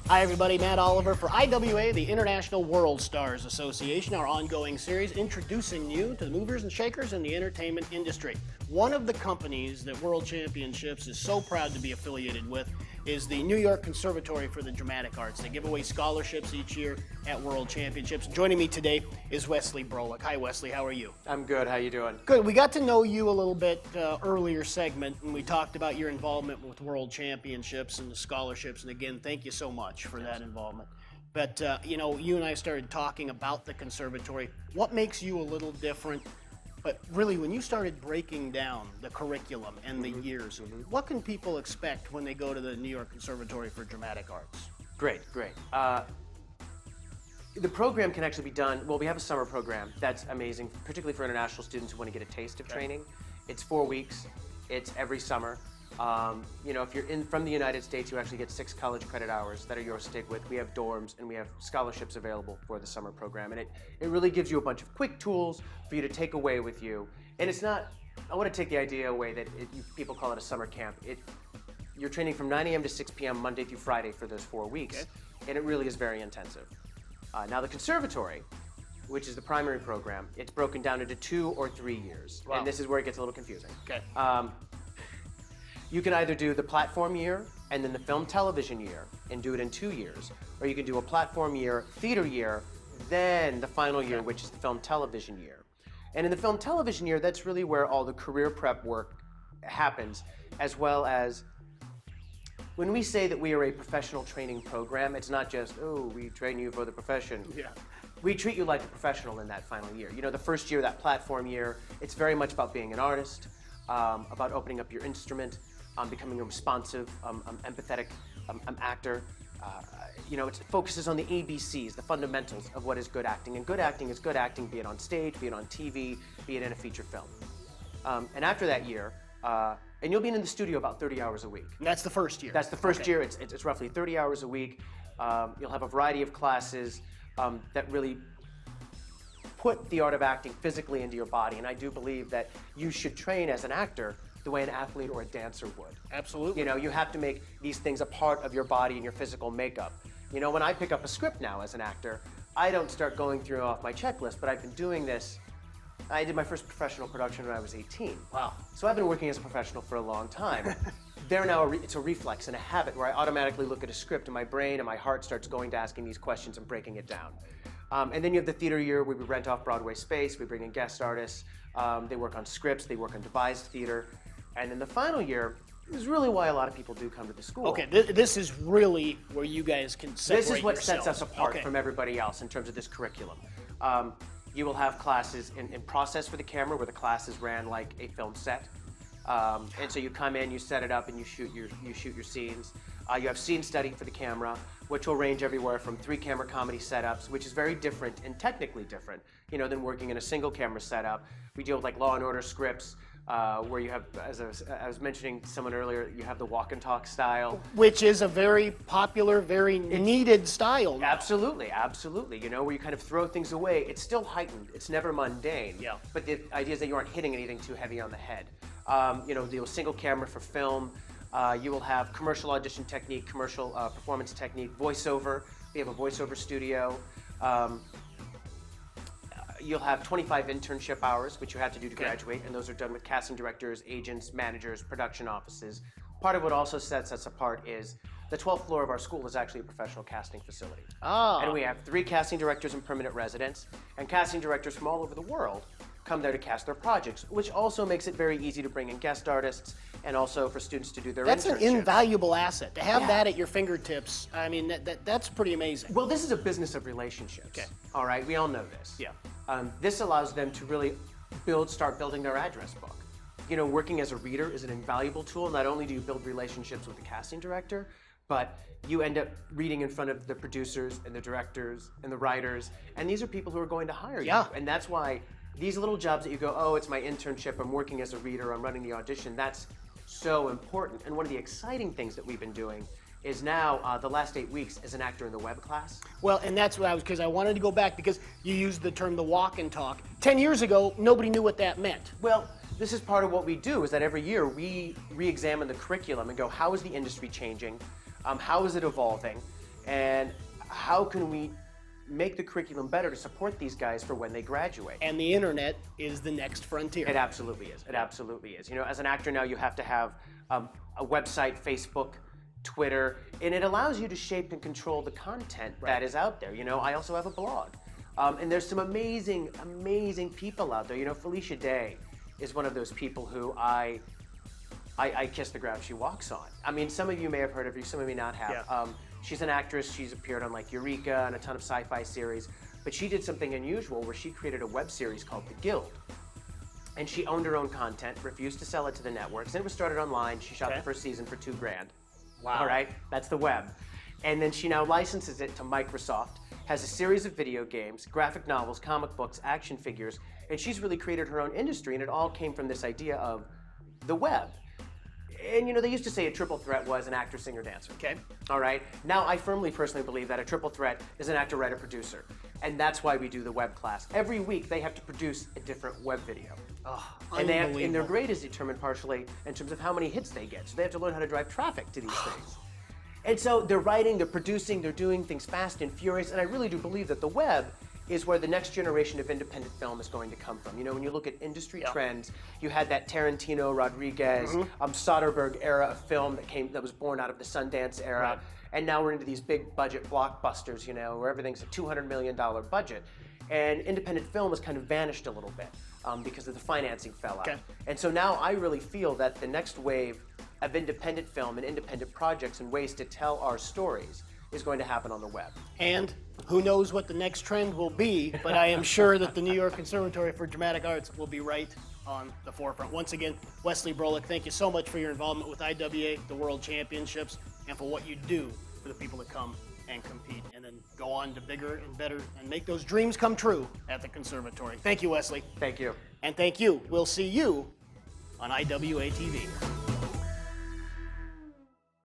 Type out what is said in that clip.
Hi everybody, Matt Oliver for IWA, the International World Stars Association, our ongoing series introducing you to the movers and shakers in the entertainment industry. One of the companies that World Championships is so proud to be affiliated with is the New York Conservatory for the Dramatic Arts. They give away scholarships each year at World Championships. Joining me today is Wesley Broulik. Hi Wesley, how are you? I'm good, how you doing? Good, we got to know you a little bit earlier segment, and we talked about your involvement with World Championships and the scholarships, and again, thank you so much for that involvement. But you know, you and I started talking about the conservatory. What makes you a little different? But really, when you started breaking down the curriculum and the years, what can people expect when they go to the New York Conservatory for Dramatic Arts? Great. The program can actually be done, well, we have a summer program that's amazing, particularly for international students who want to get a taste of training. It's 4 weeks, it's every summer. You know, if you're from the United States, you actually get 6 college credit hours that are yours to take with. We have dorms and we have scholarships available for the summer program. And it really gives you a bunch of quick tools for you to take away with you. And it's not, I want to take the idea away that people call it a summer camp. You're training from 9 a.m. to 6 p.m. Monday through Friday for those 4 weeks. And it really is very intensive. Now the conservatory, which is the primary program, it's broken down into 2 or 3 years. Wow. And this is where it gets a little confusing. You can either do the platform year and then the film television year and do it in 2 years, or you can do a platform year, theater year, then the final year, which is the film television year. And in the film television year, that's really where all the career prep work happens, as well as when we say that we are a professional training program, it's not just, oh, we train you for the profession. We treat you like a professional in that final year. You know, the first year, that platform year, it's very much about being an artist, about opening up your instrument, becoming a responsive, empathetic actor. You know, it focuses on the ABCs, the fundamentals of what is good acting. And good acting is good acting, be it on stage, be it on TV, be it in a feature film. And after that year, and you'll be in the studio about 30 hours a week. And that's the first year? That's the first year. It's roughly 30 hours a week. You'll have a variety of classes that really put the art of acting physically into your body. And I do believe that you should train as an actor the way an athlete or a dancer would. Absolutely. You know, you have to make these things a part of your body and your physical makeup. You know, when I pick up a script now as an actor, I don't start going through off my checklist, but I've been doing this. I did my first professional production when I was 18. Wow. So I've been working as a professional for a long time. It's a reflex and a habit where I automatically look at a script and my brain and my heart starts going to asking these questions and breaking it down. And then you have the theater year where we rent off Broadway space, we bring in guest artists, they work on scripts, they work on devised theater. And then the final year is really why a lot of people do come to the school. Okay, this is really where you guys can separate This is what yourselves. sets us apart from everybody else in terms of this curriculum. You will have classes in process for the camera where the classes ran like a film set. And so you come in, you set it up, and you shoot your scenes. You have scene study for the camera, which will range everywhere from 3-camera comedy setups, which is very different and technically different, you know, than working in a single camera setup. We deal with like Law and Order scripts, where you have, as I was mentioning to someone earlier, you have the walk and talk style. Which is a very popular, very needed style now. Absolutely, absolutely. You know, where you kind of throw things away. It's still heightened. It's never mundane. Yeah. But the idea is that you aren't hitting anything too heavy on the head. You know, deal with single camera for film. You will have commercial audition technique, commercial performance technique, voiceover. We have a voiceover studio. You'll have 25 internship hours, which you have to do to graduate, and those are done with casting directors, agents, managers, production offices. Part of what also sets us apart is the 12th floor of our school is actually a professional casting facility. And we have 3 casting directors and permanent residents, and casting directors from all over the world come there to cast their projects, which also makes it very easy to bring in guest artists and also for students to do their That's internships. an invaluable asset. To have that at your fingertips, I mean, that's pretty amazing. Well, this is a business of relationships. All right, we all know this. This allows them to really start building their address book. You know, working as a reader is an invaluable tool. Not only do you build relationships with the casting director, but you end up reading in front of the producers and the directors and the writers, and these are people who are going to hire you. And that's why these little jobs that you go, oh, it's my internship, I'm working as a reader, I'm running the audition, that's so important. And one of the exciting things that we've been doing is now, the last 8 weeks, as an actor in the web class. Well, and that's what because I wanted to go back because you used the term the walk and talk. 10 years ago, nobody knew what that meant. Well, this is part of what we do, is that every year we re-examine the curriculum and go, how is the industry changing? How is it evolving? And how can we make the curriculum better to support these guys for when they graduate? And the internet is the next frontier. It absolutely is. It absolutely is. You know, as an actor now, you have to have a website, Facebook, Twitter, and it allows you to shape and control the content that is out there. You know, I also have a blog. And there's some amazing, amazing people out there. You know, Felicia Day is one of those people who I kiss the ground she walks on. I mean, some of you may have heard of her, some of you may not have. Yeah. She's an actress. She's appeared on like Eureka and a ton of sci-fi series. But she did something unusual where she created a web series called The Guild. And she owned her own content, refused to sell it to the networks. And it was started online. She shot the first season for $2 grand. Wow. All right, that's the web. And then she now licenses it to Microsoft, has a series of video games, graphic novels, comic books, action figures, and she's really created her own industry, and it all came from this idea of the web. And you know, they used to say a triple threat was an actor, singer, dancer. Okay. All right. Now, I firmly, personally believe that a triple threat is an actor, writer, producer. And that's why we do the web class. Every week, they have to produce a different web video. Oh, and their grade is determined partially in terms of how many hits they get. So they have to learn how to drive traffic to these things. And so they're writing, they're producing, they're doing things fast and furious. And I really do believe that the web is where the next generation of independent film is going to come from. You know, when you look at industry trends, you had that Tarantino, Rodriguez, Soderbergh era of film that was born out of the Sundance era. Right. And now we're into these big budget blockbusters, you know, where everything's a $200 million budget. And independent film has kind of vanished a little bit because of the financing fell out. Okay. And so now I really feel that the next wave of independent film and independent projects and ways to tell our stories is going to happen on the web. And who knows what the next trend will be, but I am sure that the New York Conservatory for Dramatic Arts will be right on the forefront. Once again, Wesley Broulik, thank you so much for your involvement with IWA, the World Championships, and for what you do for the people that come and compete and then go on to bigger and better and make those dreams come true at the Conservatory. Thank you, Wesley. Thank you. And thank you. We'll see you on IWA TV.